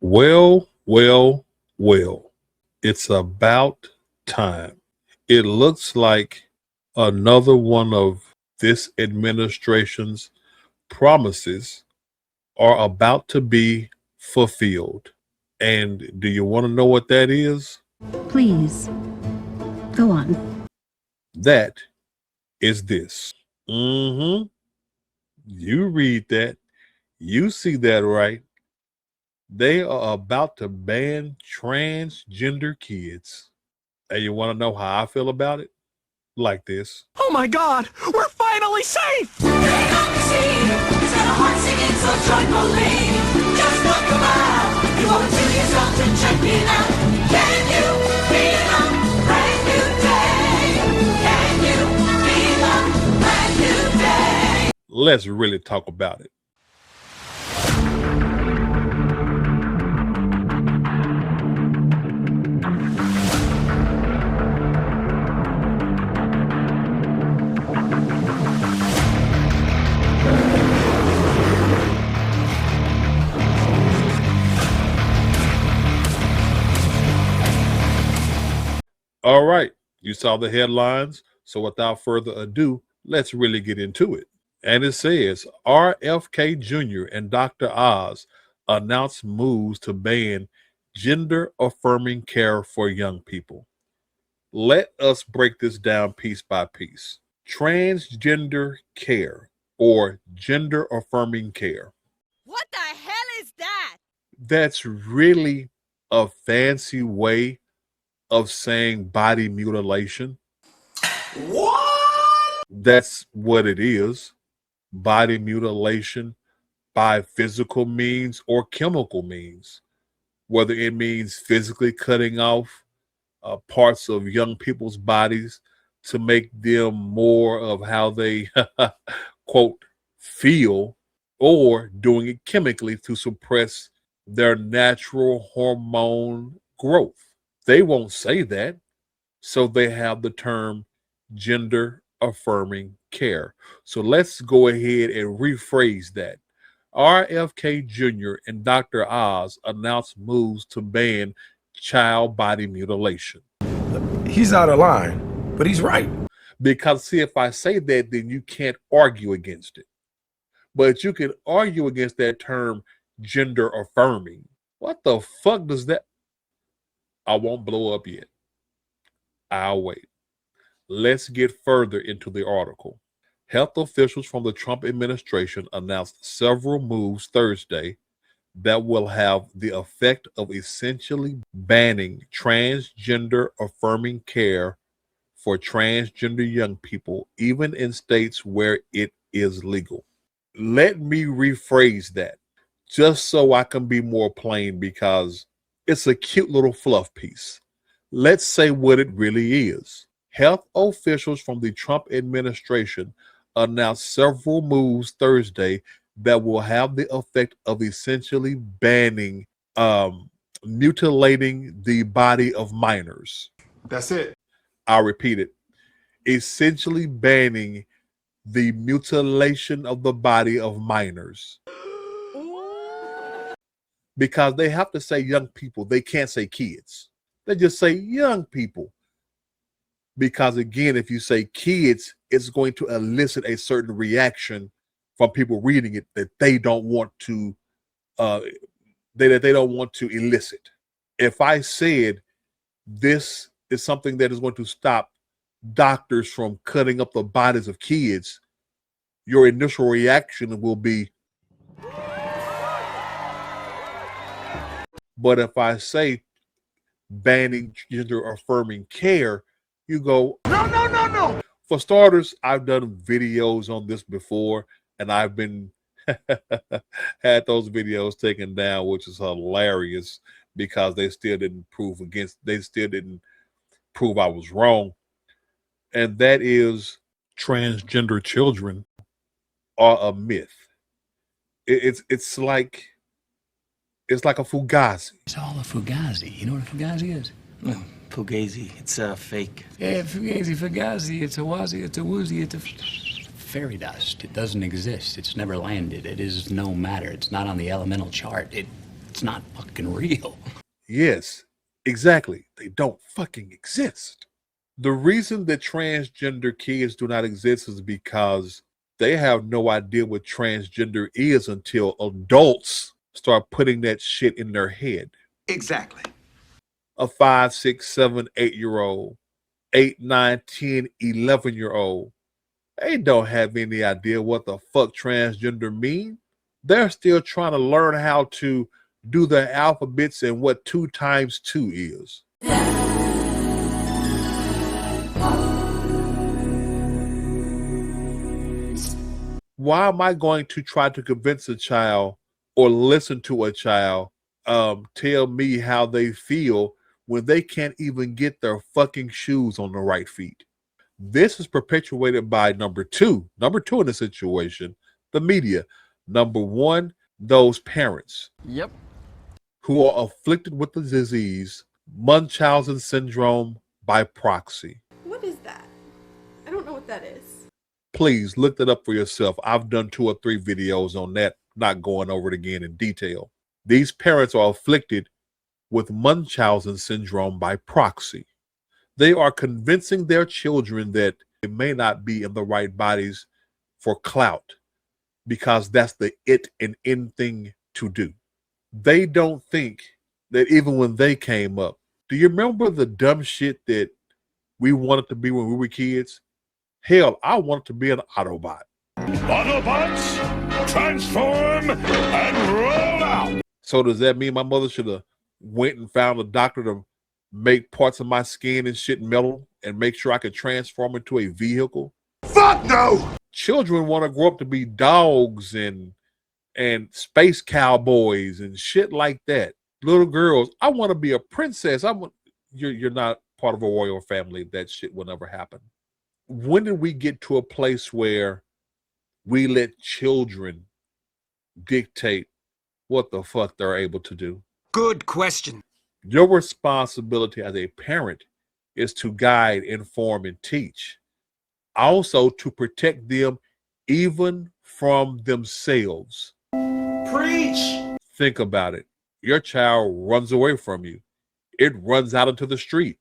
Well, well, well. It's about time. It looks like another one of this administration's promises are about to be fulfilled. And do you want to know what that is? Please, go on. That is this. Mm-hmm. You read that. You see that right. They are about to ban transgender kids. And you want to know how I feel about it? Like this. Oh my God, we're finally safe! Bring on the scene. He's got a heart singing so joyfully. Just look around. You owe it to yourself to check it out. Can you feel a brand new day? Can you feel a brand new day? Let's really talk about it. All right, you saw the headlines. So without further ado, let's really get into it. And it says RFK Jr. and Dr. Oz announced moves to ban gender affirming care for young people. Let us break this down piece by piece. Transgender care or gender affirming care. What the hell is that? That's really a fancy way of saying body mutilation. What? That's what it is. Body mutilation by physical means or chemical means, whether it means physically cutting off parts of young people's bodies to make them more of how they quote feel, or doing it chemically to suppress their natural hormone growth. They won't say that, so they have the term gender affirming care. So let's go ahead and rephrase that. RFK Jr. and Dr. Oz announced moves to ban child body mutilation. He's out of line, but he's right. Because, see, if I say that, then you can't argue against it. But you can argue against that term gender affirming. What the fuck does that? I won't blow up yet. I'll wait. Let's get further into the article. Health officials from the Trump administration announced several moves Thursday that will have the effect of essentially banning transgender affirming care for transgender young people, even in states where it is legal. Let me rephrase that just so I can be more plain, because it's a cute little fluff piece. Let's say what it really is. Health officials from the Trump administration announced several moves Thursday that will have the effect of essentially banning mutilating the body of minors. That's it. I'll repeat it. Essentially banning the mutilation of the body of minors. Because they have to say young people. They can't say kids. They just say young people. Because again, if you say kids, it's going to elicit a certain reaction from people reading it that they don't want to that they don't want to elicit. If I said this is something that is going to stop doctors from cutting up the bodies of kids, your initial reaction will be. But if I say banning gender affirming care, you go, No. For starters, I've done videos on this before, and I've been had those videos taken down, which is hilarious because they still didn't prove I was wrong. And that is, transgender children are a myth. It's like a fugazi. It's all a fugazi. You know what a fugazi is? No, Fugazi. It's fake. Yeah, fugazi. It's a wazi, it's a woozy, it's a fairy dust. It doesn't exist. It's never landed. It is no matter. It's not on the elemental chart. It It's not fucking real. Yes, exactly. They don't fucking exist. The reason that transgender kids do not exist is because they have no idea what transgender is until adults start putting that shit in their head. Exactly. A 5, 6, 7, 8-year-old, 8, 9, 10, 11-year-old, they don't have any idea what the fuck transgender mean. They're still trying to learn how to do the alphabets and what 2 times 2 is. Why am I going to try to convince a child or listen to a child tell me how they feel when they can't even get their fucking shoes on the right feet? This is perpetuated by number two in the situation, the media. Number one, those parents. Yep. Who are afflicted with the disease, Munchausen syndrome by proxy. What is that? I don't know what that is. Please look that up for yourself. I've done 2 or 3 videos on that, not going over it again in detail. These parents are afflicted with Munchausen syndrome by proxy. They are convincing their children that they may not be in the right bodies for clout because that's the it and in thing to do. They don't think that even when they came up, do you remember the dumb shit that we wanted to be when we were kids? Hell, I wanted to be an Autobot. Autobots, transform and roll out. So does that mean my mother should have went and found a doctor to make parts of my skin and shit metal and make sure I could transform into a vehicle? Fuck no! Children want to grow up to be dogs and space cowboys and shit like that. Little girls, I want to be a princess. You're not part of a royal family. That shit will never happen. When did we get to a place where we let children dictate what the fuck they're able to do? Good question. Your responsibility as a parent is to guide, inform, and teach. Also to protect them even from themselves. Preach! Think about it. Your child runs away from you. It runs out into the street.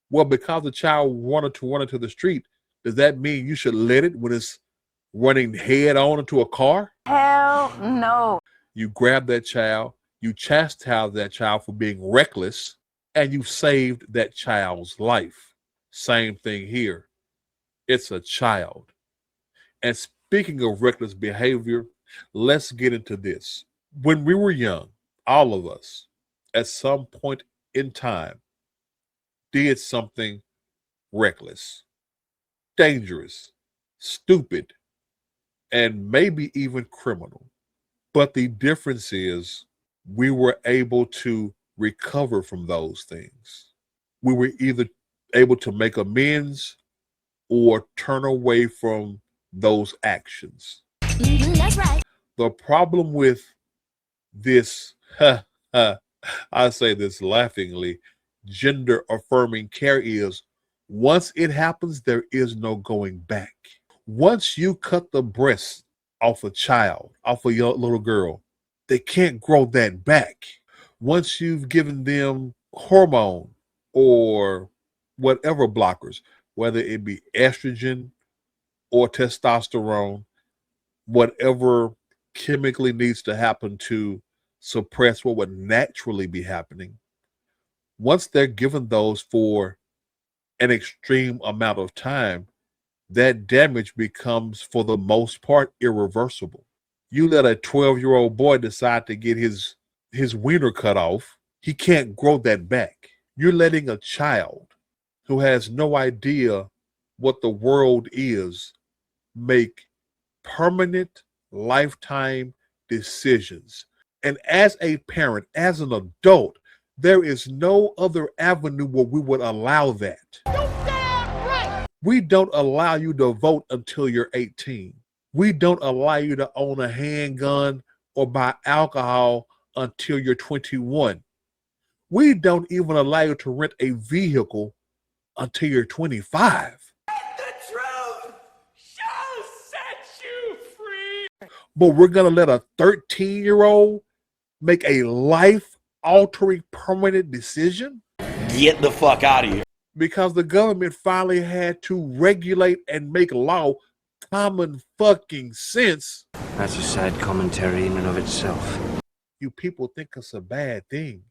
Well, because the child wanted to run into the street, does that mean you should let it when it's running head on into a car? Hell no. You grab that child, you chastise that child for being reckless, and you saved that child's life. Same thing here. It's a child. And speaking of reckless behavior, let's get into this. When we were young, all of us, at some point in time, did something reckless, dangerous, stupid, and maybe even criminal. But the difference is we were able to recover from those things. We were either able to make amends or turn away from those actions. That's right. The problem with this, I say this laughingly, gender affirming care is once it happens, there is no going back. Once you cut the breast off a child, off a young little girl, they can't grow that back. Once you've given them hormone or whatever blockers, whether it be estrogen or testosterone, whatever chemically needs to happen to suppress what would naturally be happening, once they're given those for an extreme amount of time, that damage becomes, for the most part, irreversible. You let a 12-year-old boy decide to get his wiener cut off, he can't grow that back. You're letting a child who has no idea what the world is make permanent, lifetime decisions. And as a parent, as an adult, there is no other avenue where we would allow that. We don't allow you to vote until you're 18. We don't allow you to own a handgun or buy alcohol until you're 21. We don't even allow you to rent a vehicle until you're 25. The truth shall set you free. But we're going to let a 13-year-old make a life-altering permanent decision? Get the fuck out of here. Because the government finally had to regulate and make law common fucking sense. That's a sad commentary in and of itself. You people think it's a bad thing.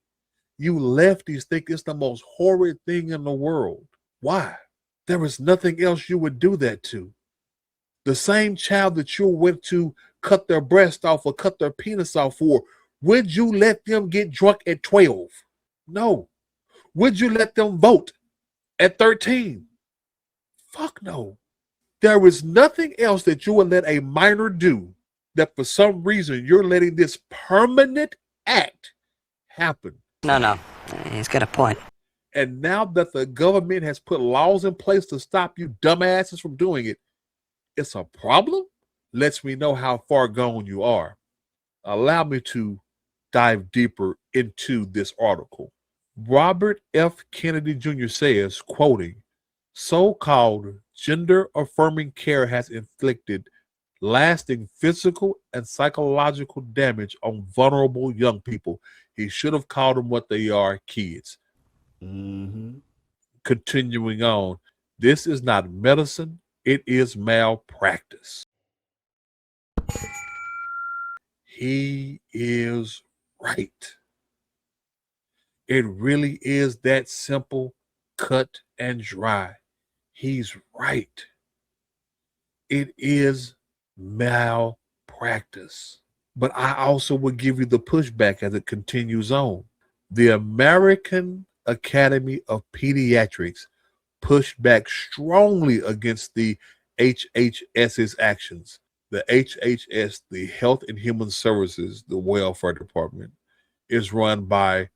You lefties think it's the most horrid thing in the world. Why? There is nothing else you would do that to. The same child that you went to cut their breast off or cut their penis off for, would you let them get drunk at 12? No. Would you let them vote at 13? Fuck no. There is nothing else that you would let a minor do that for some reason you're letting this permanent act happen. No. He's got a point. And now that the government has put laws in place to stop you dumbasses from doing it, it's a problem? Lets me know how far gone you are. Allow me to dive deeper into this article. Robert F. Kennedy Jr. says, quoting, so-called gender-affirming care has inflicted lasting physical and psychological damage on vulnerable young people. He should have called them what they are, kids. Continuing on, this is not medicine, it is malpractice. He is right. It really is that simple, cut and dry. He's right. It is malpractice. But I also will give you the pushback as it continues on. The American Academy of Pediatrics pushed back strongly against the HHS's actions. The HHS, the Health and Human Services, the Welfare Department, is run by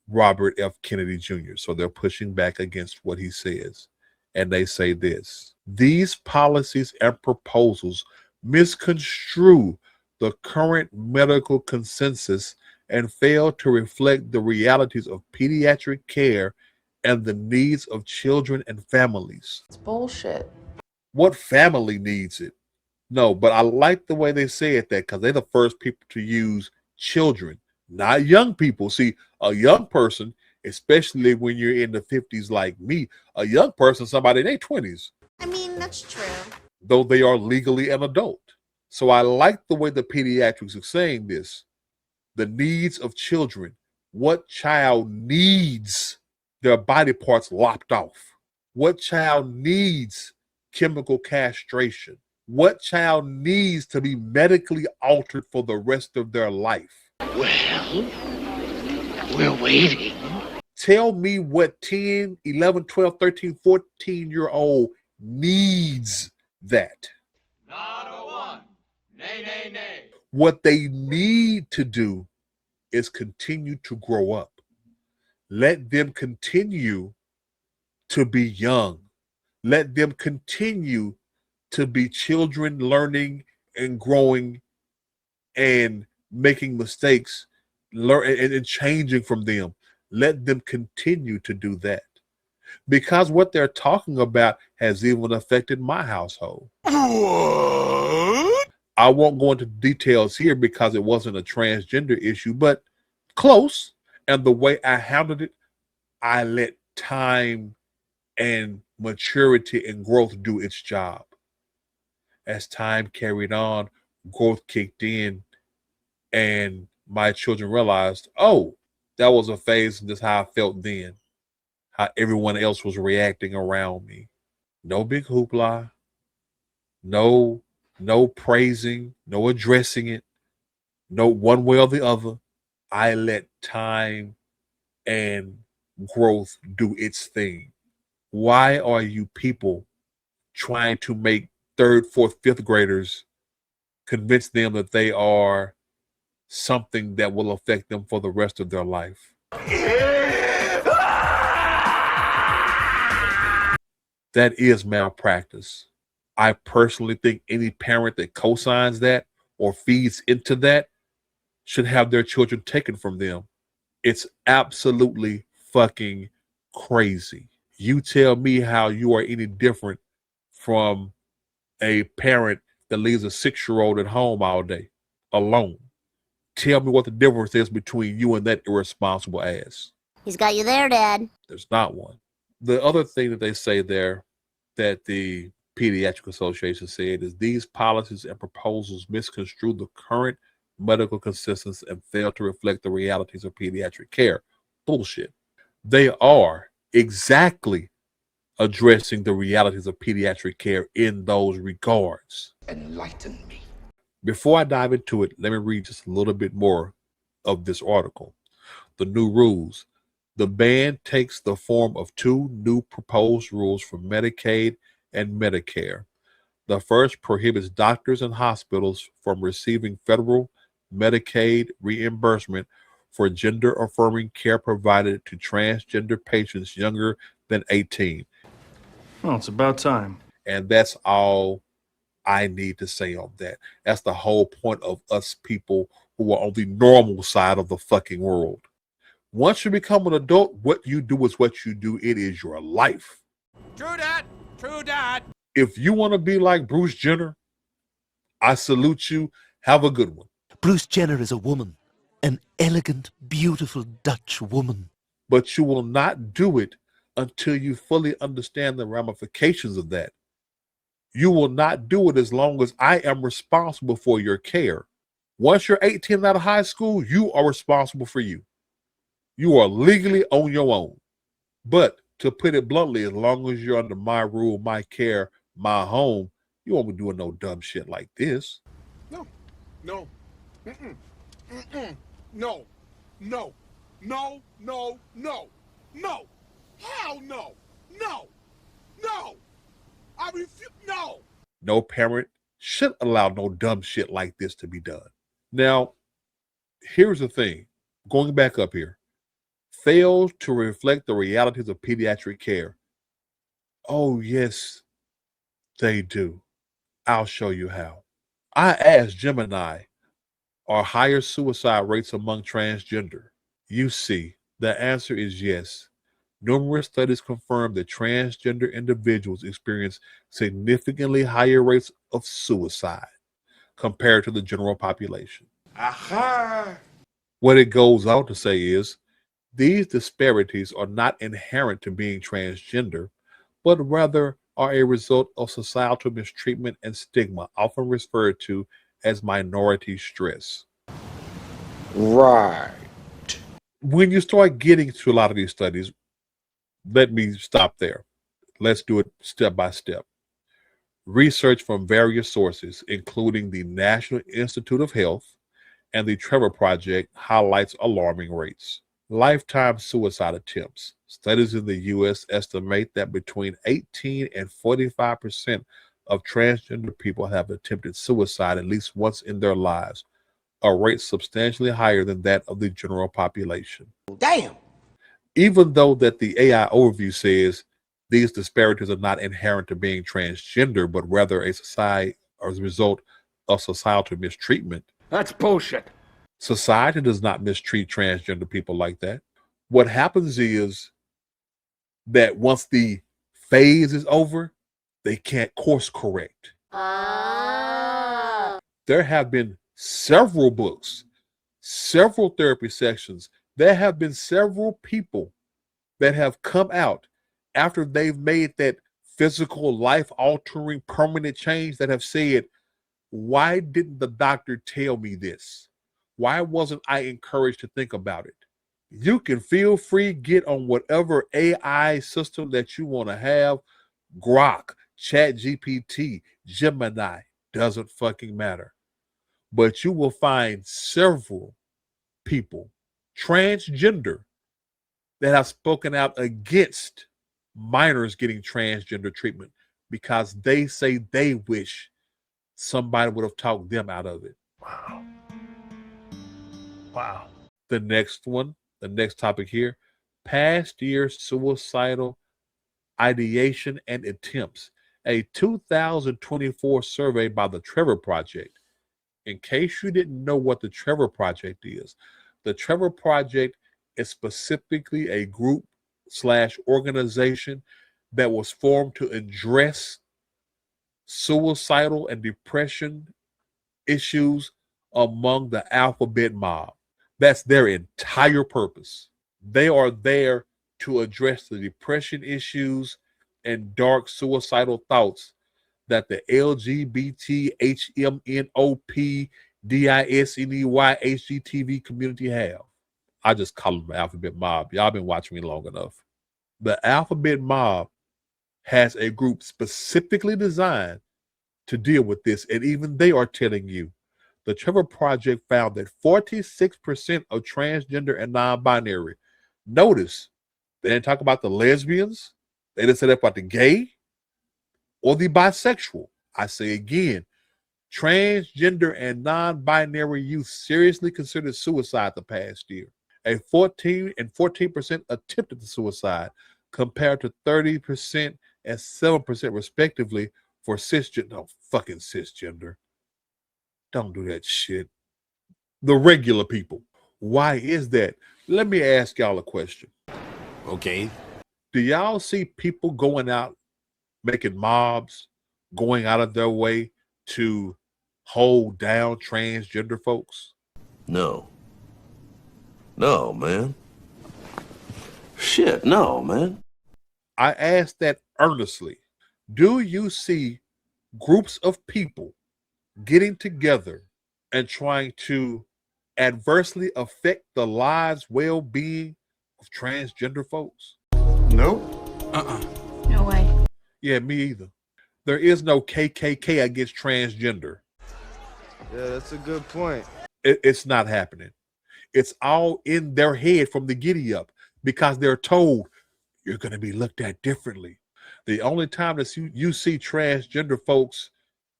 Robert F. Kennedy Jr. So they're pushing back against what he says. And they say this: these policies and proposals misconstrue the current medical consensus and fail to reflect the realities of pediatric care and the needs of children and families. It's bullshit. What family needs it? No, but I like the way they say it, that because they're the first people to use children, not young people. See, a young person, especially when you're in the 50s like me, a young person, somebody in their 20s. I mean, that's true. Though they are legally an adult. So I like the way the pediatrics are saying this. The needs of children. What child needs their body parts lopped off? What child needs chemical castration? What child needs to be medically altered for the rest of their life? Well, we're waiting. Tell me what 10, 11, 12, 13, 14-year-old needs that. Not a one. Nay. What they need to do is continue to grow up. Let them continue to be young. Let them continue to be children learning and growing and making mistakes, and changing from them. Let them continue to do that. Because what they're talking about has even affected my household. What? I won't go into details here because it wasn't a transgender issue, but close. And the way I handled it, I let time and maturity and growth do its job. As time carried on, growth kicked in, and my children realized, oh, that was a phase, and this is how I felt then, how everyone else was reacting around me. No big hoopla, no praising, no addressing it, no one way or the other. I let time and growth do its thing. Why are you people trying to make 3rd, 4th, 5th graders convince them that they are something that will affect them for the rest of their life? That is malpractice. I personally think any parent that co-signs that or feeds into that should have their children taken from them. It's absolutely fucking crazy. You tell me how you are any different from a parent that leaves a 6-year-old at home all day alone. Tell me what the difference is between you and that irresponsible ass. He's got you there, Dad. There's not one. The other thing that they say there that the Pediatric Association said is these policies and proposals misconstrue the current medical consensus and fail to reflect the realities of pediatric care. Bullshit. They are exactly addressing the realities of pediatric care in those regards. Enlighten me. Before I dive into it, let me read just a little bit more of this article. The new rules. The ban takes the form of two new proposed rules for Medicaid and Medicare. The first prohibits doctors and hospitals from receiving federal Medicaid reimbursement for gender-affirming care provided to transgender patients younger than 18. Well, it's about time. And that's all I need to say on that. That's the whole point of us people who are on the normal side of the fucking world. Once you become an adult, what you do is what you do. It is your life. True that. True that. If you want to be like Bruce Jenner, I salute you. Have a good one. Bruce Jenner is a woman, an elegant, beautiful Dutch woman. But you will not do it until you fully understand the ramifications of that. You will not do it as long as I am responsible for your care. Once you're 18 out of high school, you are responsible for you. You are legally on your own. But to put it bluntly, as long as you're under my rule, my care, my home, you won't be doing no dumb shit like this. No. No. Mm-mm. Mm-mm. No. No. No. No. No. No. Hell no. No. No. I refuse. No. No parent should allow no dumb shit like this to be done. Now, here's the thing. Going back up here. Fails to reflect the realities of pediatric care. Oh, yes, they do. I'll show you how. I asked Gemini, are higher suicide rates among transgender? You see, the answer is yes. Numerous studies confirm that transgender individuals experience significantly higher rates of suicide compared to the general population. Aha. What it goes on to say is, these disparities are not inherent to being transgender, but rather are a result of societal mistreatment and stigma, often referred to as minority stress. Right. When you start getting to a lot of these studies, let me stop there. Let's do it step by step. Research from various sources, including the National Institute of Health and the Trevor Project, highlights alarming rates. Lifetime suicide attempts. Studies in the U.S. estimate that between 18 and 45% of transgender people have attempted suicide at least once in their lives, a rate substantially higher than that of the general population. Damn. Even though that the AI overview says these disparities are not inherent to being transgender, but rather a result of societal mistreatment. That's bullshit. Society does not mistreat transgender people like that. What happens is that once the phase is over, they can't course correct. There have been several books, several therapy sessions. There have been several people that have come out after they've made that physical, life-altering, permanent change that have said, why didn't the doctor tell me this? Why wasn't I encouraged to think about it? You can feel free, get on whatever AI system that you want to have. Grok, ChatGPT, Gemini, doesn't fucking matter. But you will find several people, transgender, that have spoken out against minors getting transgender treatment because they say they wish somebody would have talked them out of it. Wow. Wow. The next one, the next topic here, past year suicidal ideation and attempts. A 2024 survey by the Trevor Project. In case you didn't know what the Trevor Project is, the Trevor Project is specifically a group/organization that was formed to address suicidal and depression issues among the alphabet mob. That's their entire purpose. They are there to address the depression issues and dark suicidal thoughts that the LGBT, HMNOP, DISNEY, HGTV community have. I just call them the alphabet mob. Y'all been watching me long enough. The alphabet mob has a group specifically designed to deal with this, and even they are telling you. The Trevor Project found that 46% of transgender and non-binary, notice, they didn't talk about the lesbians, they didn't say that about the gay or the bisexual. I say again, transgender and non-binary youth seriously considered suicide the past year. A 14% attempted suicide compared to 30% and 7% respectively for cisgender. No, fucking cisgender. Don't do that shit. The regular people. Why is that? Let me ask y'all a question. Okay. Do y'all see people going out, making mobs, going out of their way to hold down transgender folks? No. No, man. Shit, no, man. I ask that earnestly. Do you see groups of people getting together and trying to adversely affect the lives, well-being of transgender folks? Nope. No way. Yeah, me either. There is no KKK against transgender. Yeah, that's a good point. It's not happening. It's all in their head from the giddy up because they're told you're going to be looked at differently. The only time that you see transgender folks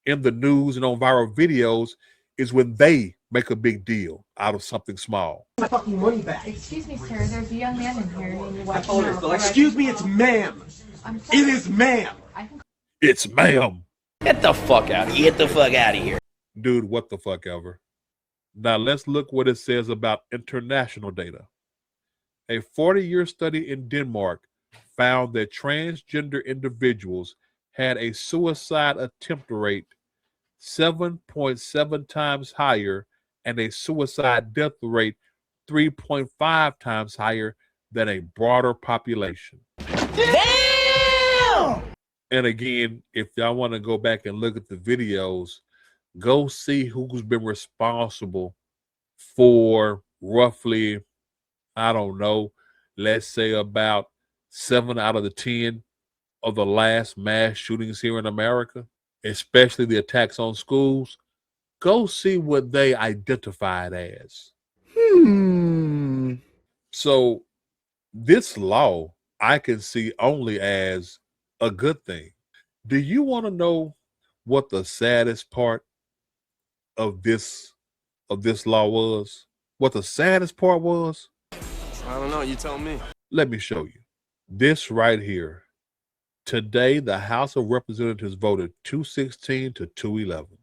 in the news and on viral videos is when they make a big deal out of something small. My fucking money back. Excuse me, sir. There's a young man in here. Excuse me, it's ma'am. It is ma'am. It's ma'am. Get the fuck out of here. Get the fuck out of here. Dude, what the fuck ever. Now let's look what it says about international data. A 40-year study in Denmark found that transgender individuals had a suicide attempt rate 7.7 times higher and a suicide death rate 3.5 times higher than a broader population. Damn! And again, if y'all want to go back and look at the videos, go see who's been responsible for roughly, I don't know, let's say about 7 out of the 10 of the last mass shootings here in America, especially the attacks on schools. Go see what they identified as. So this law I can see only as a good thing. Do you want to know what the saddest part of this law was? What the saddest part was? I don't know. You tell me. Let me show you. This right here. Today, the House of Representatives voted 216 to 211.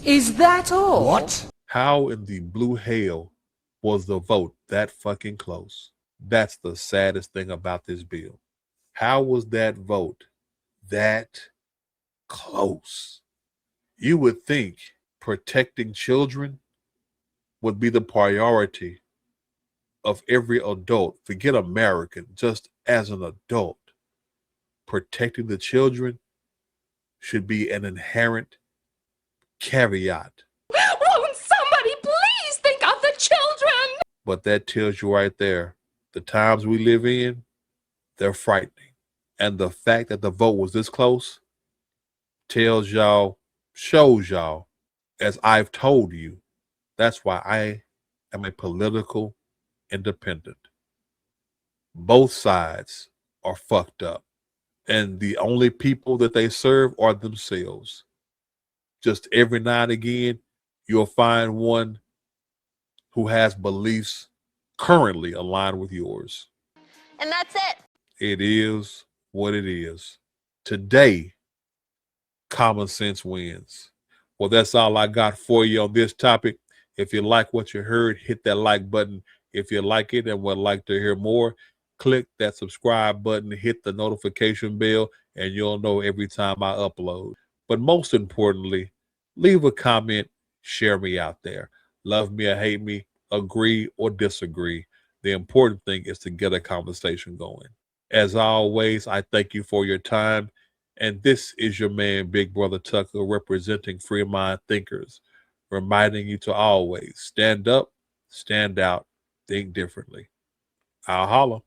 Is that all? What? How in the blue hell was the vote that fucking close? That's the saddest thing about this bill. How was that vote that close? You would think protecting children would be the priority of every adult. Forget American, just as an adult. Protecting the children should be an inherent caveat. Won't somebody please think of the children? But that tells you right there, the times we live in, they're frightening. And the fact that the vote was this close tells y'all, shows y'all, as I've told you, that's why I am a political independent. Both sides are fucked up. And the only people that they serve are themselves. Just every now and again, you'll find one who has beliefs currently aligned with yours. And that's it. It is what it is. Today, common sense wins. Well, that's all I got for you on this topic. If you like what you heard, hit that like button. If you like it and would like to hear more, click that subscribe button, hit the notification bell, and you'll know every time I upload. But most importantly, leave a comment, share me out there. Love me or hate me, agree or disagree. The important thing is to get a conversation going. As always, I thank you for your time. And this is your man, Big Brother Tucker, representing Free Mind Thinkers, reminding you to always stand up, stand out, think differently. I'll holla.